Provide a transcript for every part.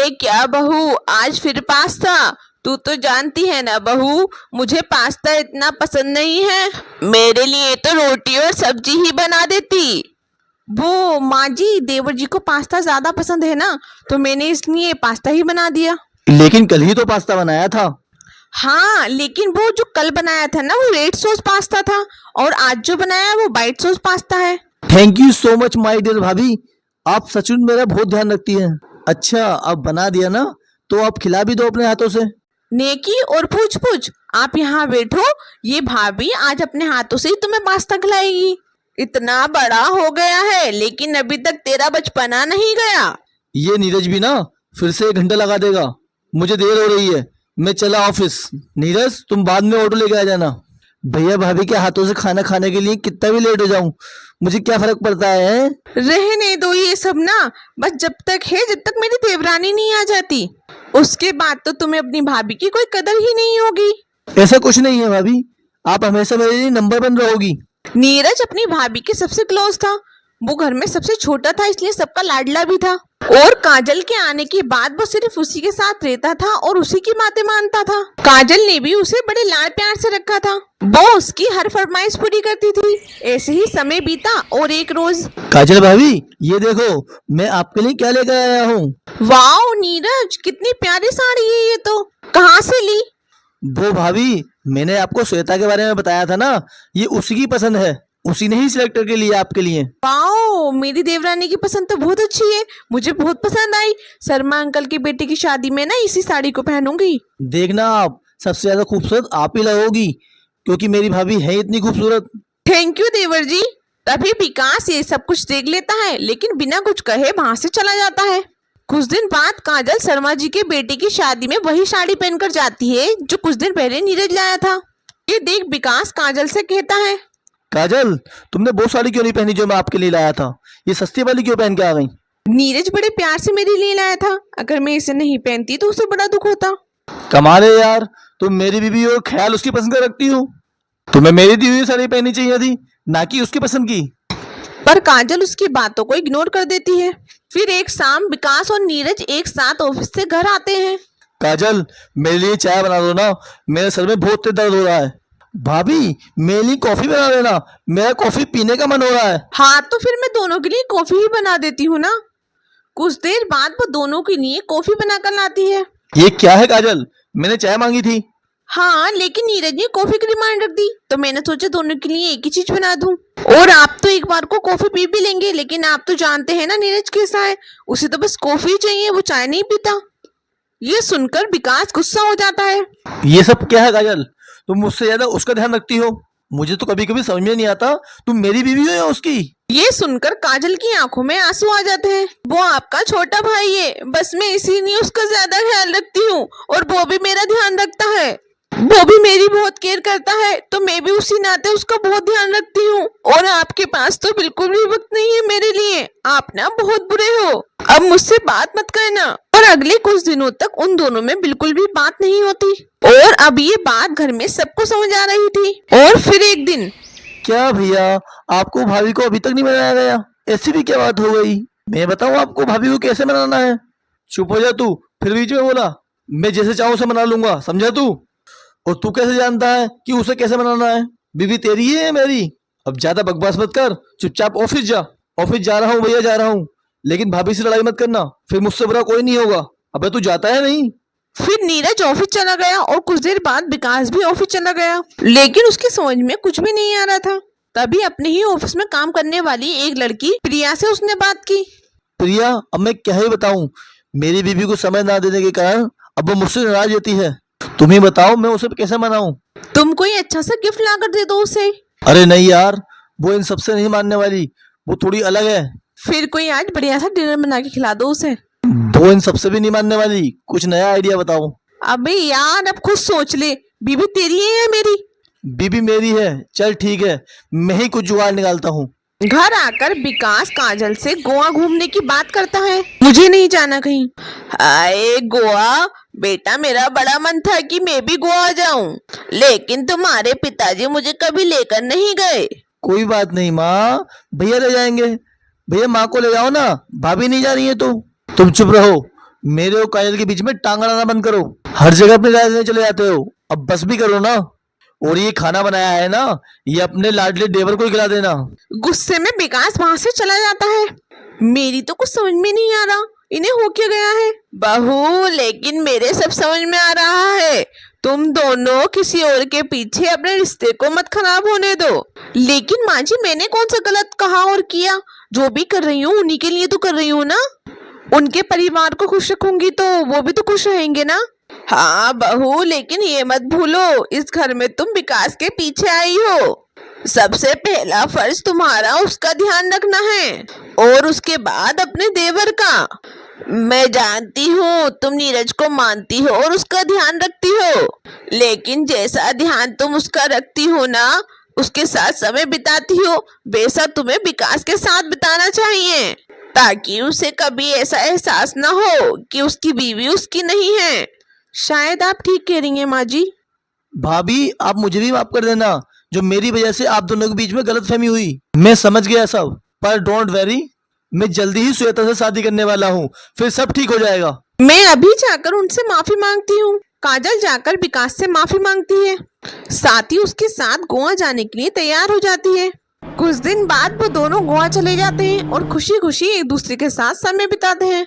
अरे क्या बहू, आज फिर पास्ता? तू तो जानती है ना बहू, मुझे पास्ता इतना पसंद नहीं है। मेरे लिए तो रोटी और सब्जी ही बना देती। वो माँ जी, देवर जी को पास्ता ज्यादा पसंद है ना, तो मैंने इसलिए पास्ता ही बना दिया। लेकिन कल ही तो पास्ता बनाया था। हाँ, लेकिन वो जो कल बनाया था ना, वो रेड सॉस पास्ता था, और आज जो बनाया है वो व्हाइट सॉस पास्ता है। Thank you so much my dear भाभी, आप सच में मेरा बहुत ध्यान रखती हैं। अच्छा, अब बना दिया ना, तो आप खिला भी दो अपने हाथों से। नेकी और पूछ पूछ, आप यहाँ बैठो, ये भाभी आज अपने हाथों से ही तुम्हें पास्ता खिलाएगी। इतना बड़ा हो गया है, लेकिन अभी तक तेरा बचपना नहीं गया। ये नीरज भी ना फिर से 1 घंटा लगा देगा। मुझे देर हो रही है, मैं चला ऑफिस। नीरज, तुम बाद में ऑटो लेके आ जाना। भैया भाभी के हाथों से खाना खाने के लिए कितना भी लेट हो जाऊं, मुझे क्या फर्क पड़ता है? रहने दो ये सब ना, बस जब तक मेरी देवरानी नहीं आ जाती, उसके बाद तो तुम्हें अपनी भाभी की कोई कदर ही नहीं होगी। ऐसा कुछ नहीं है भाभी, आप हमेशा मेरे लिए नंबर 1 रहोगी। नीरज अपनी भाभी के सबसे क्लोज था, वो घर में सबसे छोटा था, इसलिए सबका लाडला भी था। और काजल के आने के बाद वो सिर्फ उसी के साथ रहता था और उसी की बातें मानता था। काजल ने भी उसे बड़े लाड प्यार से रखा था, वो उसकी हर फरमाइश पूरी करती थी। ऐसे ही समय बीता और एक रोज, काजल भाभी, ये देखो मैं आपके लिए क्या लेकर आया हूँ। वाओ नीरज, कितनी प्यारी साड़ी है ये तो, कहाँ से ली? वो भाभी, मैंने आपको श्वेता के बारे में बताया था ना, ये उसी की पसंद है, उसी ने ही सिलेक्ट करके लिया आपके लिए। वाओ, मेरी देवरानी की पसंद तो बहुत अच्छी है, मुझे बहुत पसंद आई। शर्मा अंकल की बेटी की शादी में ना इसी साड़ी को पहनूंगी। देखना, आप सबसे ज्यादा खूबसूरत आप ही लगोगी, क्योंकि मेरी भाभी है इतनी खूबसूरत। थैंक यू देवर जी। तभी विकास ये सब कुछ देख लेता है, लेकिन बिना कुछ कहे वहां से चला जाता है। कुछ दिन बाद काजल शर्मा जी के बेटे की शादी में वही साड़ी पहनकर जाती है जो कुछ दिन पहले नीरज लाया था। ये देख विकास काजल से कहता है, काजल, तुमने वो साड़ी क्यों नहीं पहनी जो मैं आपके लिए लाया था? ये सस्ती वाली क्यों पहन के आ गई? नीरज बड़े प्यार से मेरे लिए लाया था, अगर मैं इसे नहीं पहनती तो उसे बड़ा दुख होता। कमाल है यार, तुम मेरी बीवी और ख्याल उसकी पसंद का रखती हो। तुम्हें मेरी दी हुई साड़ी पहननी चाहिए थी, ना कि उसकी पसंद की। पर काजल उसकी बातों को इग्नोर कर देती है। फिर एक शाम विकास और नीरज एक साथ ऑफिस से घर आते हैं। काजल, मेरे लिए चाय बना दो ना, मेरे सर में बहुत तेज दर्द हो रहा है। भाभी, मेरे लिए कॉफी बना देना, मेरा कॉफी पीने का मन हो रहा है। हाँ, तो फिर मैं दोनों के लिए कॉफी ही बना देती हूँ ना। कुछ देर बाद वो दोनों के लिए कॉफी बनाकर लाती है। ये क्या है काजल, मैंने चाय मांगी थी। हाँ, लेकिन नीरज ने कॉफी की डिमांड रख दी, तो मैंने सोचा दोनों के लिए एक ही चीज बना दूं। और आप तो एक बार को कॉफी पी भी लेंगे, लेकिन आप तो जानते हैं ना नीरज कैसा है, उसे तो बस कॉफी चाहिए, वो चाय नहीं पीता। ये सुनकर विकास गुस्सा हो जाता है। ये सब क्या है काजल, तुम मुझसे ज्यादा उसका ध्यान रखती हो। मुझे तो कभी कभी समझ में नहीं आता, तुम मेरी बीवी हो या उसकी। ये सुनकर काजल की आंखों में आंसू आ जाते हैं। वो आपका छोटा भाई है, बस मैं इसीलिए उसका ज्यादा ख्याल रखती हूँ, और वो भी मेरा ध्यान रखता है। वो भी मेरी बहुत केयर करता है, तो मैं भी उसी नाते उसका बहुत ध्यान रखती हूँ। और आपके पास तो बिल्कुल भी वक्त नहीं है मेरे लिए, आप ना बहुत बुरे हो, अब मुझसे बात मत करना। और अगले कुछ दिनों तक उन दोनों में बिल्कुल भी बात नहीं होती, और अब ये बात घर में सबको समझ आ रही थी। और फिर एक दिन, क्या भैया, आपको भाभी को अभी तक नहीं मनाया गया? ऐसी भी क्या बात हो गई? मैं बताऊं आपको भाभी को कैसे मनाना है? चुप हो जा तू, फिर बीच में बोला। मैं जैसे चाहूं उसे मना लूंगा, समझा तू? और तू कैसे जानता है कि उसे कैसे मनाना है? बीवी तेरी है या मेरी? अब ज्यादा बकवास मत कर, चुपचाप ऑफिस जा। ऑफिस जा रहा हूँ भैया, जा रहा हूँ, लेकिन भाभी से लड़ाई मत करना, फिर मुझसे बुरा कोई नहीं होगा। अबे तू जाता है नहीं? फिर नीरज ऑफिस चला गया और कुछ देर बाद विकास भी ऑफिस चला गया, लेकिन उसकी समझ में कुछ भी नहीं आ रहा था। तभी अपने ही ऑफिस में काम करने वाली एक लड़की प्रिया से उसने बात की। प्रिया, अब मैं क्या ही बताऊं, मेरी बीवी को समय ना देने के कारण अब वो मुझसे नाराज रहती है। तुम ही बताओ मैं उसे कैसे मनाऊं? तुम कोई अच्छा सा गिफ्ट लाकर दे दो उसे। अरे नहीं यार, वो इन सबसे नहीं मानने वाली, वो थोड़ी अलग है। फिर कोई आज बढ़िया सा डिनर बना के खिला दो उसे। वो इन सबसे भी नहीं मानने वाली, कुछ नया आइडिया बताओ। अबे यार, अब खुद सोच ले, बीबी तेरी है या मेरी? बीबी मेरी है, चल ठीक है, मैं ही कुछ जुगाड़ निकालता हूँ। घर आकर विकास काजल से गोवा घूमने की बात करता है। मुझे नहीं जाना कहीं। हाय गोवा, बेटा मेरा बड़ा मन था कि मैं भी गोवा जाऊं, लेकिन तुम्हारे पिताजी मुझे कभी लेकर नहीं गए। कोई बात नहीं माँ, भैया ले जाएंगे। भैया माँ को ले जाओ ना, भाभी नहीं जा रही है तो। तुम चुप रहो, मेरे और काजल के बीच में टांग अड़ाना बंद करो। हर जगह अपनी राय देने चले जाते हो, अब बस भी करो ना। और ये खाना बनाया है ना, ये अपने लाडले देवर को ही खिला देना। गुस्से में विकास वहां से चला जाता है। मेरी तो कुछ समझ में नहीं आ रहा, इन्हें हो क्या गया है। बहू, लेकिन मेरे सब समझ में आ रहा है। तुम दोनों किसी और के पीछे अपने रिश्ते को मत खराब होने दो। लेकिन माँ जी, मैंने कौन सा गलत कहा और किया? जो भी कर रही हूँ उन्हीं के लिए तो कर रही हूँ ना। उनके परिवार को खुश रखूंगी तो वो भी तो खुश रहेंगे ना। हाँ बहू, लेकिन ये मत भूलो, इस घर में तुम विकास के पीछे आई हो। सबसे पहला फर्ज तुम्हारा उसका ध्यान रखना है और उसके बाद अपने देवर का। मैं जानती हूँ तुम नीरज को मानती हो और उसका ध्यान रखती हो, लेकिन जैसा ध्यान तुम उसका रखती हो ना, उसके साथ समय बिताती हो, वैसा तुम्हें विकास के साथ बिताना चाहिए, ताकि उसे कभी ऐसा एहसास ना हो कि उसकी बीवी उसकी नहीं है। शायद आप ठीक कह रही हैं माँ जी। भाभी, आप मुझे भी माफ कर देना, जो मेरी वजह से आप दोनों के बीच में गलतफहमी हुई। मैं समझ गया सब, पर डोंट वेरी, मैं जल्दी ही श्वेता से शादी करने वाला हूँ, फिर सब ठीक हो जाएगा। मैं अभी जाकर उनसे माफी मांगती हूँ। काजल जाकर विकास से माफी मांगती है, साथ ही उसके साथ गोवा जाने के लिए तैयार हो जाती है। कुछ दिन बाद वो दोनों गोवा चले जाते हैं और खुशी खुशी एक दूसरे के साथ समय बिताते हैं।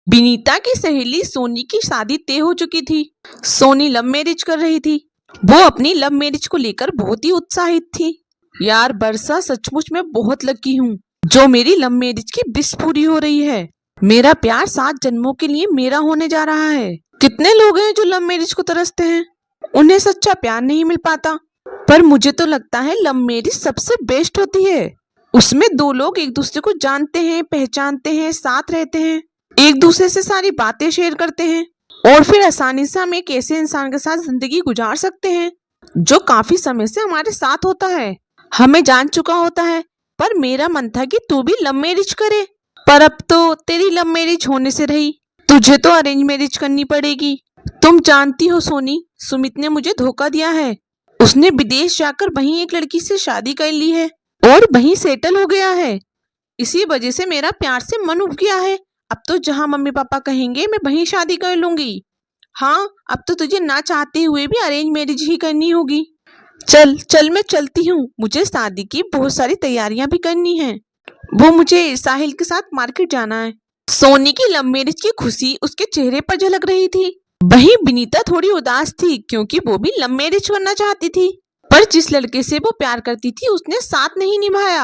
विनीता की सहेली सोनी की शादी तय हो चुकी थी। सोनी लव मैरिज कर रही थी। वो अपनी लव मैरिज को लेकर बहुत ही उत्साहित थी। यार वर्षा, सचमुच में बहुत लकी हूँ जो मेरी लव मैरिज की विश पूरी हो रही है। मेरा प्यार 7 जन्मों के लिए मेरा होने जा रहा है। कितने लोग हैं जो लव मैरिज को तरसते हैं, उन्हें सच्चा प्यार नहीं मिल पाता, पर मुझे तो लगता है लव मैरिज सबसे बेस्ट होती है। उसमें 2 लोग एक दूसरे को जानते हैं, पहचानते हैं, साथ रहते हैं, एक दूसरे से सारी बातें शेयर करते हैं और फिर आसानी से हम एक ऐसे इंसान के साथ जिंदगी गुजार सकते हैं जो काफी समय से हमारे साथ होता है, हमें जान चुका होता है। पर मेरा मन था कि तू भी लव मैरिज करे, पर अब तो तेरी लव मैरिज होने से रही, तुझे तो अरेंज मैरिज करनी पड़ेगी। तुम जानती हो सोनी, सुमित ने मुझे धोखा दिया है। उसने विदेश जाकर वहीं एक लड़की से शादी कर ली है और वहीं सेटल हो गया है। इसी वजह से मेरा प्यार से मन उब गया है। अब तो जहाँ मम्मी पापा कहेंगे मैं वहीं शादी कर लूंगी। हाँ, अब तो तुझे ना चाहते हुए भी अरेंज मैरिज ही करनी होगी। चल चल, मैं चलती हूँ, मुझे शादी की बहुत सारी तैयारियां भी करनी हैं। वो मुझे साहिल के साथ मार्केट जाना है। सोनी की लव मैरिज की खुशी उसके चेहरे पर झलक रही थी। वहीं विनीता थोड़ी उदास थी क्योंकि वो भी लव मैरिज करना चाहती थी, पर जिस लड़के से वो प्यार करती थी उसने साथ नहीं निभाया।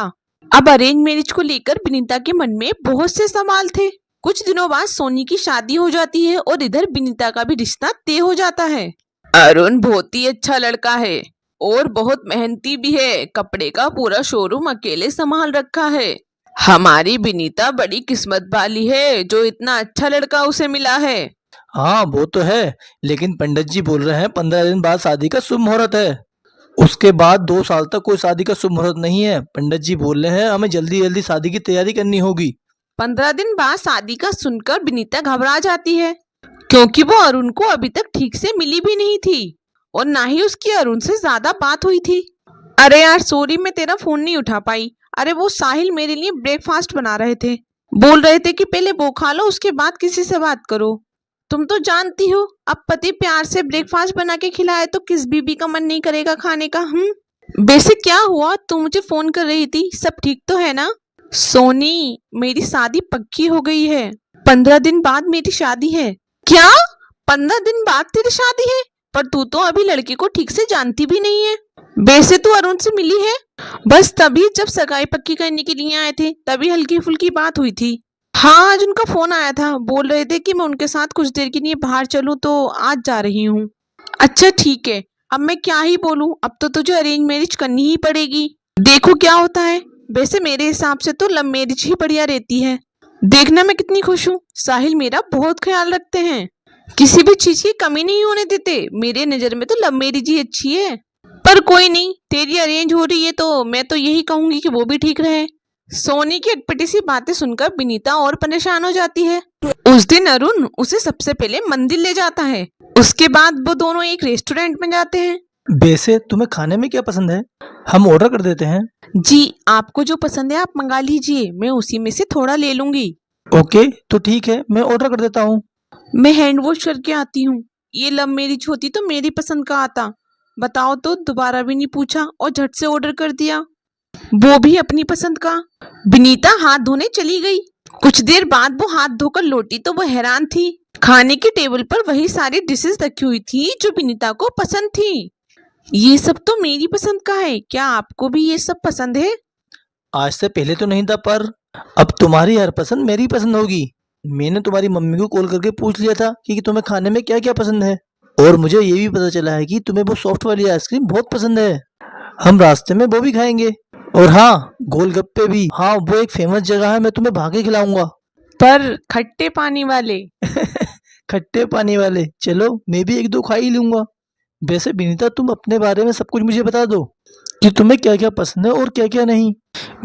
अब अरेंज मैरिज को लेकर विनीता के मन में बहुत से सवाल थे। कुछ दिनों बाद सोनी की शादी हो जाती है और इधर विनीता का भी रिश्ता तय हो जाता है। अरुण बहुत ही अच्छा लड़का है और बहुत मेहनती भी है। कपड़े का पूरा शोरूम अकेले संभाल रखा है। हमारी विनीता बड़ी किस्मत वाली है जो इतना अच्छा लड़का उसे मिला है। हाँ वो तो है, लेकिन पंडित जी बोल रहे हैं 15 दिन बाद शादी का शुभ मुहूर्त है। उसके बाद 2 साल तक कोई शादी का शुभ मुहूर्त नहीं है। पंडित जी बोल रहे हैं हमें जल्दी जल्दी शादी की तैयारी करनी होगी। 15 दिन बाद शादी का सुनकर विनीता घबरा जाती है क्योंकि वो अरुण को अभी तक ठीक से मिली भी नहीं थी और ना ही उसकी अरुण से ज्यादा बात हुई थी। अरे यार सॉरी, मैं तेरा फोन नहीं उठा पाई। अरे वो साहिल मेरे लिए ब्रेकफास्ट बना रहे थे, बोल रहे थे कि पहले वो खा लो उसके बाद किसी से बात करो। तुम तो जानती हो, अब पति प्यार से ब्रेकफास्ट बना के खिलाए तो किस बीबी का मन नहीं करेगा खाने का। वैसे क्या हुआ, तू मुझे फोन कर रही थी, सब ठीक तो है ना? सोनी, मेरी शादी पक्की हो गई है। 15 दिन बाद मेरी शादी है। क्या 15 दिन बाद तेरी शादी है? पर तू तो अभी लड़के को ठीक से जानती भी नहीं है। वैसे तू अरुण से मिली है? बस तभी जब सगाई पक्की करने के लिए आए थे तभी हल्की फुल्की बात हुई थी। हाँ, आज उनका फोन आया था, बोल रहे थे कि मैं उनके साथ कुछ देर के लिए बाहर चलूं तो आज जा रही हूँ। अच्छा ठीक है, अब मैं क्या ही बोलूं, अब तो तुझे अरेंज मैरिज करनी ही पड़ेगी। देखो क्या होता है। वैसे मेरे हिसाब से तो लव मैरिज ही बढ़िया रहती है। देखना मैं कितनी खुश हूँ, साहिल मेरा बहुत ख्याल रखते हैं, किसी भी चीज की कमी नहीं होने देते। मेरे नजर में तो लव मैरिज ही अच्छी है। पर कोई नहीं, तेरी अरेंज हो रही है तो मैं तो यही कहूंगी कि वो भी ठीक रहे। सोनी की अटपटी सी बातें सुनकर विनीता और परेशान हो जाती है। उस दिन अरुण उसे सबसे पहले मंदिर ले जाता है, उसके बाद वो दोनों एक रेस्टोरेंट में जाते हैं वैसे तुम्हें खाने में क्या पसंद है? हम ऑर्डर कर देते हैं। जी, आपको जो पसंद है आप मंगा लीजिए, मैं उसी में से थोड़ा ले लूंगी। ओके तो ठीक है, मैं ऑर्डर कर देता हूँ। मैं हैंड वॉश करके आती हूँ। ये लव मैरिज होती तो मेरी पसंद का आता। बताओ तो, दोबारा भी नहीं पूछा और झट से ऑर्डर कर दिया, वो भी अपनी पसंद का। विनीता हाथ धोने चली गई। कुछ देर बाद वो हाथ धोकर लौटी तो वो हैरान थी। खाने के टेबल पर वही सारी डिशेस रखी हुई थी जो विनीता को पसंद थी। ये सब तो मेरी पसंद का है, क्या आपको भी ये सब पसंद है? आज से पहले तो नहीं था, पर अब तुम्हारी हर पसंद मेरी पसंद होगी। मैंने तुम्हारी मम्मी को कॉल करके पूछ लिया था कि तुम्हें खाने में क्या क्या पसंद है, और मुझे ये भी पता चला है कि तुम्हें वो सॉफ्ट वाली आइसक्रीम बहुत पसंद है। हम रास्ते में वो भी खाएंगे, और हाँ, गोलगप्पे भी। हाँ, वो एक फेमस जगह है, मैं तुम्हें भागे खिलाऊंगा। पर खट्टे पानी वाले। खट्टे पानी वाले, चलो मैं भी एक दो खा ही लूंगा। वैसे विनीता, तुम अपने बारे में सब कुछ मुझे बता दो कि तुम्हें क्या क्या पसंद है और क्या क्या नहीं।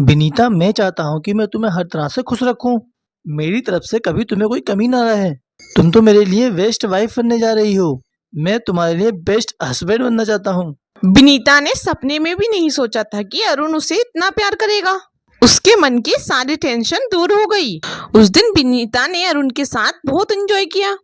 विनीता, मैं चाहता हूँ कि मैं तुम्हें हर तरह से खुश रखूं। मेरी तरफ से कभी तुम्हें कोई कमी ना रहे। तुम तो मेरे लिए बेस्ट वाइफ बनने जा रही हो, मैं तुम्हारे लिए बेस्ट हस्बैंड बनना चाहता हूँ। विनीता ने सपने में भी नहीं सोचा था कि अरुण उसे इतना प्यार करेगा। उसके मन की सारी टेंशन दूर हो गई। उस दिन विनीता ने अरुण के साथ बहुत एंजॉय किया।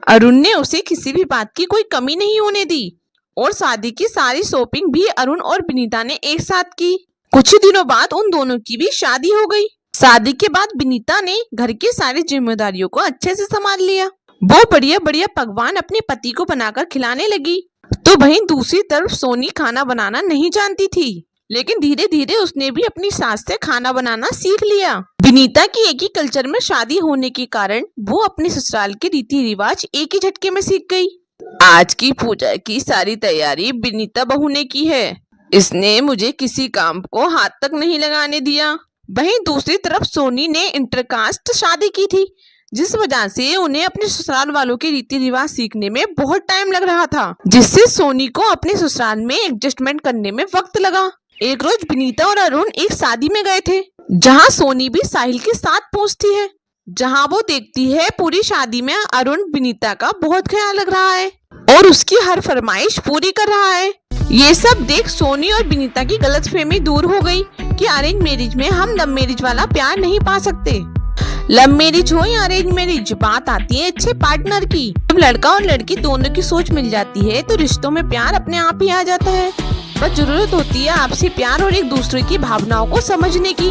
अरुण ने उसे किसी भी बात की कोई कमी नहीं होने दी, और शादी की सारी शॉपिंग भी अरुण और विनीता ने एक साथ की। कुछ ही दिनों बाद उन दोनों की भी शादी हो गई। शादी के बाद विनीता ने घर की सारी जिम्मेदारियों को अच्छे से संभाल लिया। वो बढ़िया बढ़िया पकवान अपने पति को बनाकर खिलाने लगी। तो वहीं दूसरी तरफ सोनी खाना बनाना नहीं जानती थी, लेकिन धीरे धीरे उसने भी अपनी सास से खाना बनाना सीख लिया। विनीता की एक ही कल्चर में शादी होने के कारण वो अपने ससुराल के रीति रिवाज एक ही झटके में सीख गई। आज की पूजा की सारी तैयारी विनीता बहू ने की है। इसने मुझे किसी काम को हाथ तक नहीं लगाने दिया। वहीं दूसरी तरफ सोनी ने इंटरकास्ट शादी की थी, जिस वजह से उन्हें अपने ससुराल वालों के रीति रिवाज सीखने में बहुत टाइम लग रहा था, जिससे सोनी को अपने ससुराल में एडजस्टमेंट करने में वक्त लगा। एक रोज विनीता और अरुण एक शादी में गए थे, जहां सोनी भी साहिल के साथ पहुंचती है। जहां वो देखती है पूरी शादी में अरुण विनीता का बहुत ख्याल रख रहा है और उसकी हर फरमाइश पूरी कर रहा है। ये सब देख सोनी और विनीता की गलतफहमी दूर हो गई कि अरेंज मैरिज में हम लव मैरिज वाला प्यार नहीं पा सकते। लव मैरिज हो या अरेंज मैरिज, बात आती है अच्छे पार्टनर की। जब लड़का और लड़की दोनों की सोच मिल जाती है तो रिश्तों में प्यार अपने आप ही आ जाता है। बस जरूरत होती है आपसी प्यार और एक दूसरे की भावनाओं को समझने की।